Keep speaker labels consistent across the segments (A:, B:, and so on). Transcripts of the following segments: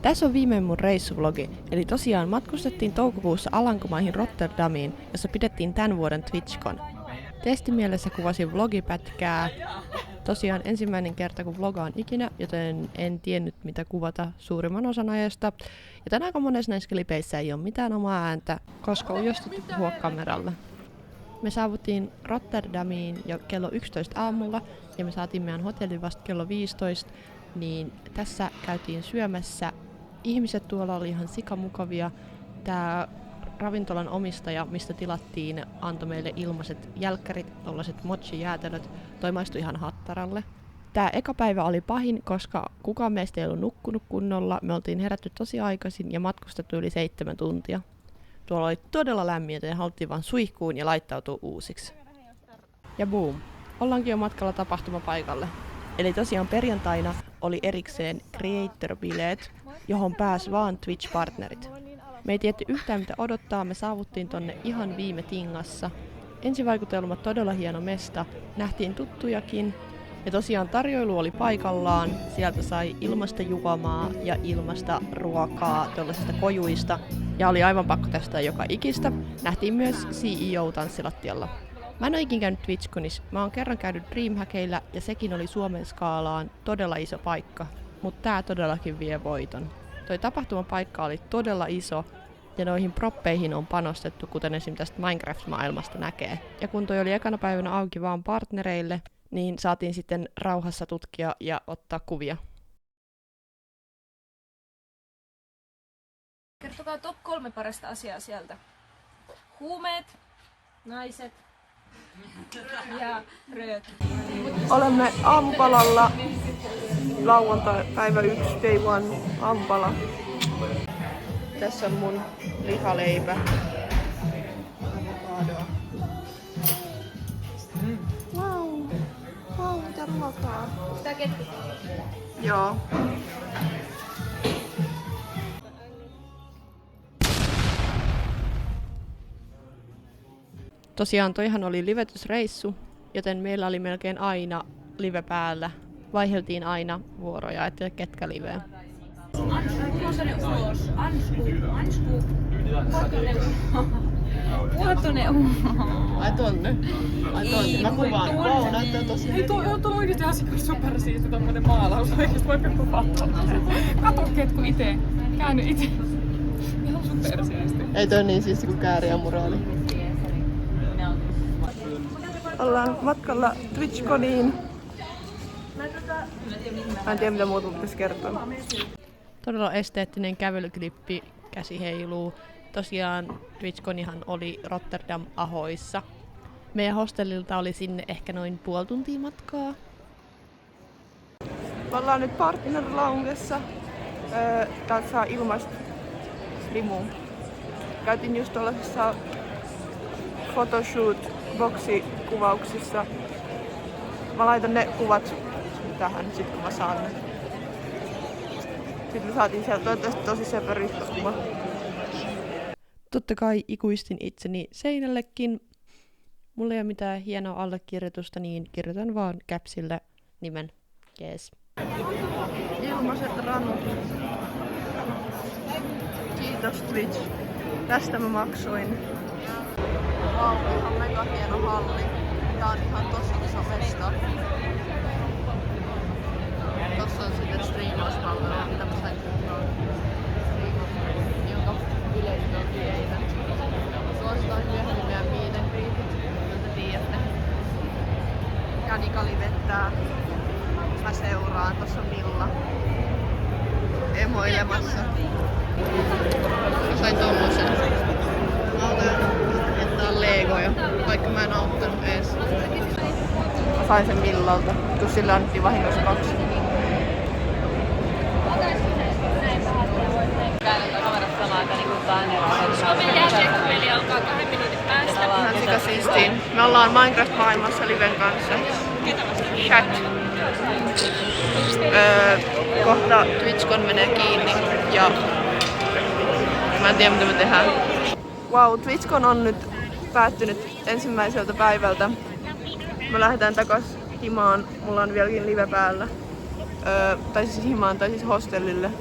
A: Tässä on viimein mun reissuvlogi, eli tosiaan matkustettiin toukokuussa Alankomaihin Rotterdamiin, jossa pidettiin tämän vuoden TwitchCon. Testimielessä kuvasin vlogipätkää. Tosiaan ensimmäinen kerta kun vlogaan ikinä, joten en tiennyt mitä kuvata suurimman osan ajasta. Joten aika monessa näissä klipeissä ei ole mitään omaa ääntä, koska ujostuttu puhua kameralle. Me saavuttiin Rotterdamiin jo kello 11 aamulla ja me saatiin meidän hotelli vasta kello 15, niin tässä käytiin syömässä. Ihmiset tuolla oli ihan sikamukavia. Tää ravintolan omistaja, mistä tilattiin, antoi meille ilmaiset jälkkärit, tollaiset mochi-jäätelöt. Toi maistui ihan hattaralle. Tää eka päivä oli pahin, koska kukaan meistä ei ollut nukkunut kunnolla. Me oltiin herätty tosi aikaisin ja matkustettu yli 7 tuntia. Tuolla oli todella lämmin, joten haluttiin vaan suihkuun ja laittautua uusiksi. Ja boom! Ollaankin jo matkalla tapahtumapaikalle. Eli tosiaan perjantaina oli erikseen Creator-bileet, johon pääsi vaan Twitch-partnerit. Me ei tiedetty yhtään mitä odottaa, me saavuttiin tonne ihan viime tingassa. Ensivaikutelma todella hieno mesta, nähtiin tuttujakin. Ja tosiaan tarjoilu oli paikallaan, sieltä sai ilmasta juomaa ja ilmasta ruokaa tuollaisista kojuista. Ja oli aivan pakko testaa joka ikistä. Nähtiin myös CEO tanssilattialla. Mä en ole ikin käynyt TwitchConissa, mä oon kerran käynyt Dreamhackilla ja sekin oli Suomen skaalaan todella iso paikka. Mutta tää todellakin vie voiton. Toi tapahtumapaikka oli todella iso ja noihin proppeihin on panostettu, kuten esim. Tästä Minecraft-maailmasta näkee. Ja kun toi oli ekana päivänä auki vaan partnereille, niin saatiin sitten rauhassa tutkia ja ottaa kuvia.
B: Kertokaa top 3 parasta asiaa sieltä. Huumeet, naiset ja rööki.
A: Olemme aamupalalla. Lauantai päivä 1, day 1, aamupala. Tässä on mun lihaleipä. Avokadoa. Wow, mitä ruokaa.
B: Tää kettu.
A: Joo. Tosiaan toihan oli livetysreissu, joten meillä oli melkein aina live päällä. Vaiheltiin aina vuoroja, että ketkä liveä.
B: Vuotonen
A: Ai tonne. Mä kuvaan. Vau, näyttää tosi
C: Ei tuo on oikeesti ihan supersiisti tommonen maalaus. Oikeesti voipa kuvata. Kato ketku ite. Käänny ite. Ihan supersiisti.
A: Ei toi niin siisti kuin Kääri ja Muraali. Ollaan matkalla TwitchConiin. Mä en tiedä mitä muuta pitäisi kertoa. Todella esteettinen kävelyklippi, käsi heiluu. Tosiaan TwitchConihan oli Rotterdam Ahoissa. Meidän hostellilta oli sinne ehkä noin puoli tuntia matkaa. Me ollaan nyt Partner Loungessa. Täältä saa ilmaista limua. Käytiin just tuollaisessa photoshoot-boksikuvauksissa. Mä laitan ne kuvat tähän sit kun mä saan ne. Sitten me saatiin sieltä toivottavasti tosi söpörissä kuva. Totta kai ikuistin itseni seinällekin. Mulla ei ole mitään hienoa allekirjoitusta, niin kirjoitan vaan capsille nimen. Jees. Ilmaiset ranut. Kiitos Twitch. Tästä mä maksoin. Vau, ihan mega hieno halli. Tää on ihan tosi iso mesta. Tossa on sitten striimauspalvelua, mitä mä sain kunnolla. Jonka biletit on eilen. Suositaan myöhemmin meidän meet and greetit, joita tiedätte. Janika livettää. Mä seuraan. Tossa on Milla emoilemassa. Mä sain tommosen. Mä otan, että on legoja, vaikka mä en auttanut ees. Mä sain sen Millalta, kun sillä annettiin vahingossa 2.
B: Suomen jääkiekko-peli alkaa 2 minuutin päästä.
A: Ihan sikasiistiin. Me ollaan Minecraft-maailmassa Liven kanssa. Chat. Kohta TwitchCon menee kiinni ja mä en tiedä mitä me tehdään. Wow, TwitchCon on nyt päättynyt ensimmäiseltä päivältä. Me lähdetään takas himaan. Mulla on vieläkin live päällä. Tai siis himaan, tai siis hostellille.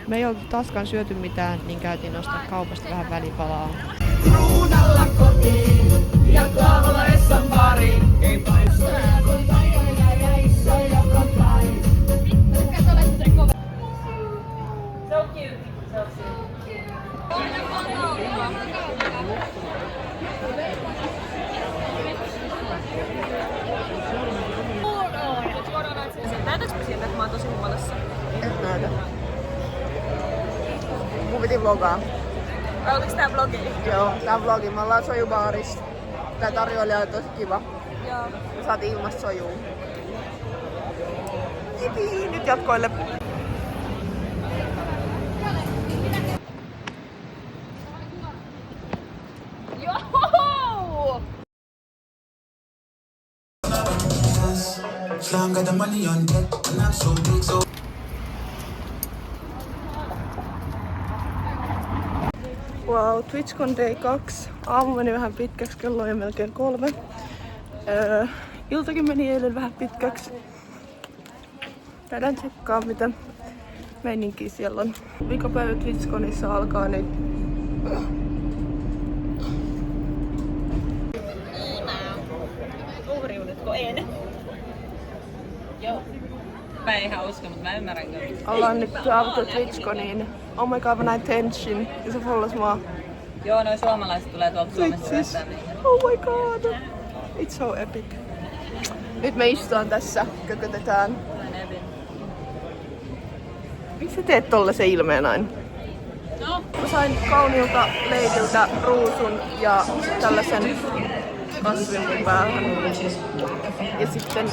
A: Me ei oltu taaskaan syöty mitään, niin käytiin nostaa kaupasta vähän välipalaa.
D: Kruunalla kotiin ja Klaavola Essan baariin. Ei paista.
B: So cute. So cute. Näytätkö sieltä, että mä oon tosi humalassa?
A: Et näytä. Mun piti vlogaa.
B: Vai oliks tää vlogi?
A: Joo, tää on vlogi. Me ollaan sojubaarissa. Tää tarjoilija on tosi kiva.
B: Joo.
A: Me saatiin ilmasta sojuu. Ipi, nyt jatkoille.
B: Joo!
D: Slam got the money on deck, and I'm so big, so.
A: Wow, TwitchCon Day 2. Aamu meni vähän pitkäksi, kello on jo melkein 3. Iltakin meni eilen vähän pitkäksi. Käydään tsekkaa mitä meininkiä siellä on. Viikopäivä TwitchConissa alkaa nyt.
B: Uhriudutko en? Joo. Mä en ihan usko, mutta mä ymmärrän kyllä.
A: Ollaan nyt saavuttu TwitchConiin. Oh my god, when attention. Ja se follows mua.
B: Joo, noi suomalaiset tulee tuolta Suomesta
A: Twitchis.
B: syöttää.
A: Oh my god. It's so epic. Nyt me istutaan tässä, kökötetään. Miksi sä teet tollasen ilmeen aina?
B: No.
A: Mä sain kauniilta leidiltä ruusun ja tällaisen kasvin mun päähän. Ja sitten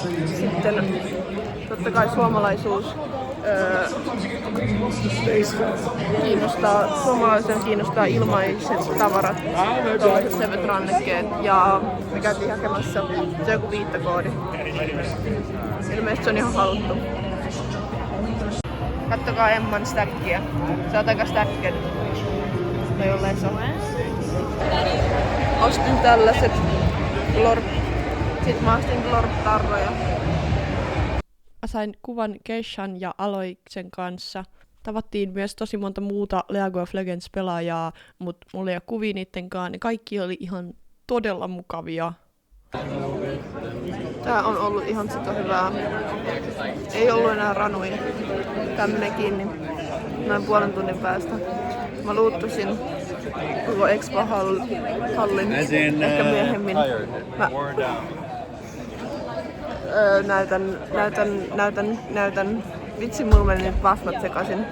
A: totta kai suomalaisuus kiinnostaa, suomalaisen kiinnostaa ilmaiset tavarat, tuollaiset sevet rannekkeet. Ja me käytiin hakemassa se joku viittakoodi. Ilmeisesti se on ihan haluttu. Kattokaa Emman stäkkiä. Se on aika stäkked. Tai jolleen se on. Ostin tällaiset glorp. Sitten mä ostin glorp-tarroja. Mä sain kuvan Keishan ja Aloiksen kanssa. Tavattiin myös tosi monta muuta League of Legends -pelaajaa, mutta mulla ei ole kuvia niittenkaan. Ne kaikki oli ihan todella mukavia. Tää on ollut ihan sitä hyvää. Ei ollut enää ranuja. Tää menee kiinni noin puolen tunnin päästä. Mä luuttusin koko Expo-hallin ehkä myöhemmin. Mä näytän. Vitsi, mulla meni nyt pasmat sekasin,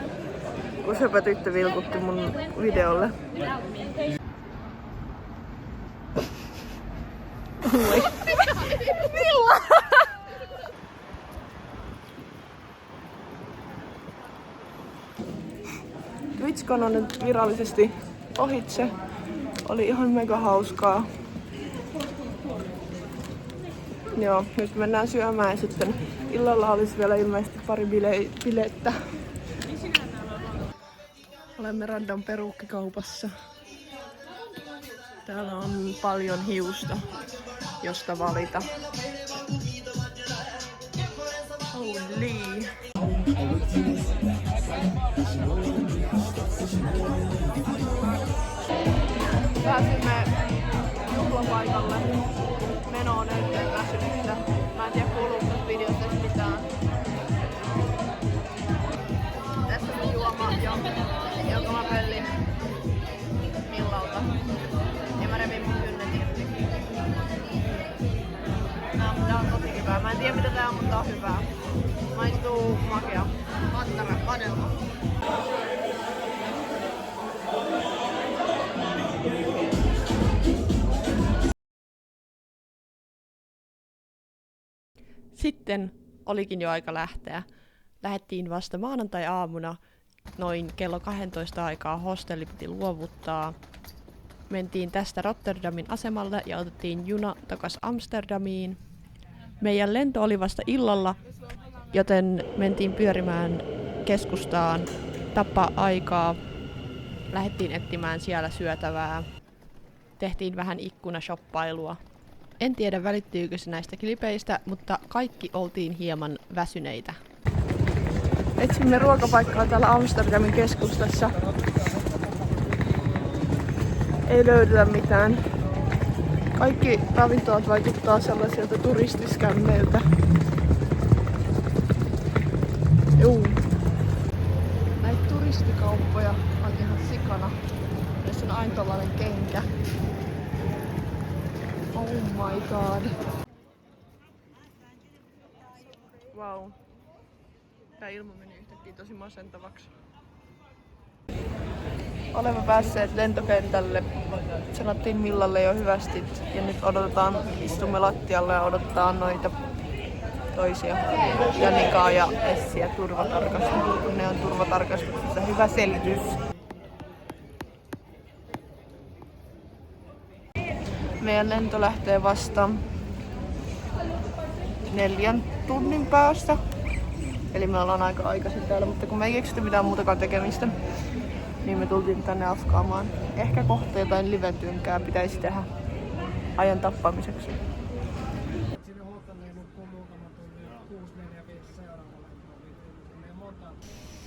A: kun söpö tyttö vilkutti mun videolle. Milla! TwitchCon on nyt virallisesti ohitse. Oli ihan mega hauskaa. Joo, nyt mennään syömään ja sitten illalla olisi vielä ilmeisesti pari bilettä. Olemme random peruukkikaupassa. Täällä on paljon hiusta, josta valita. Holy! Pääsimme juhlapaikalle. Meno on edelleen väsynyttä. Mä en tiedä kuuluuko tästä videosta mitään. Tässä on juoma, jonka mä pöllin Millalta. Ja mä revin mun kynnet irti. Tää on tosi hyvää. Mä en tiedä mitä tää on, mutta tää on hyvää. Maistuu makea. Vattara, vanelma. Sitten olikin jo aika lähteä. Lähdettiin vasta maanantai-aamuna. Noin kello 12 aikaa hostelli piti luovuttaa. Mentiin tästä Rotterdamin asemalle ja otettiin juna takas Amsterdamiin. Meidän lento oli vasta illalla, joten mentiin pyörimään keskustaan, tappaa aikaa. Lähdettiin etsimään siellä syötävää. Tehtiin vähän ikkunashoppailua. En tiedä välittyykö se näistä klipeistä, mutta kaikki oltiin hieman väsyneitä. Etsimme ruokapaikkaa täällä Amsterdamin keskustassa. Ei löydetä mitään. Kaikki ravintolat vaikuttaa sellaisilta turistiskämmeiltä. Juu. Näitä turistikauppoja on ihan sikana. Tässä on aina tollanen kenkä. Oh my god. Wow. Tää ilma meni yhtäkkiä tosi masentavaksi. Olemme päässeet lentokentälle. Sanottiin Millalle jo hyvästit ja nyt odotetaan, istumme lattialle ja odotetaan noita toisia Janikaa ja Essiä turvatarkastuksessa, kun ne on turvatarkastuksessa. Hyvä selitys. Meidän lento lähtee vasta 4 tunnin päästä. Eli me ollaan aika aikaisin täällä, mutta kun me ei keksitty mitään muutakaan tekemistä, niin me tultiin tänne afkaamaan. Ehkä kohta jotain livetynkää pitäisi tehdä ajan tappamiseksi.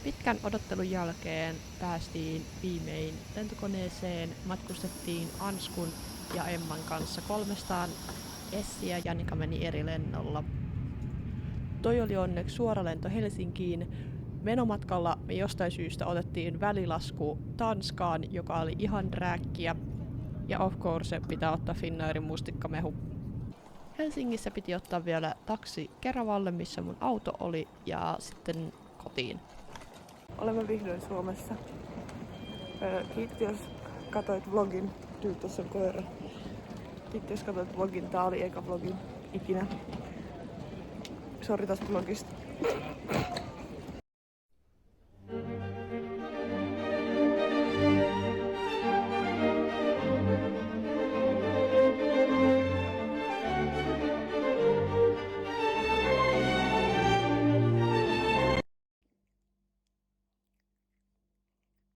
A: Pitkän odottelun jälkeen päästiin viimein lentokoneeseen, matkustettiin Anskun ja Emman kanssa 300. Essi ja Janika meni eri lennolla. Toi oli onneksi suora lento Helsinkiin. Menomatkalla me jostain syystä otettiin välilasku Tanskaan, joka oli ihan rääkkiä. Ja of course pitää ottaa Finnairin mustikkamehu. Helsingissä piti ottaa vielä taksi Keravalle, missä mun auto oli, ja sitten kotiin. Olemme vihdoin Suomessa. Kiitos, jos katsoit vlogin. Tuossa on koira. Kiitos, jos katsoit vlogin. Tää oli eka vlogi ikinä. Sori tästä vlogista.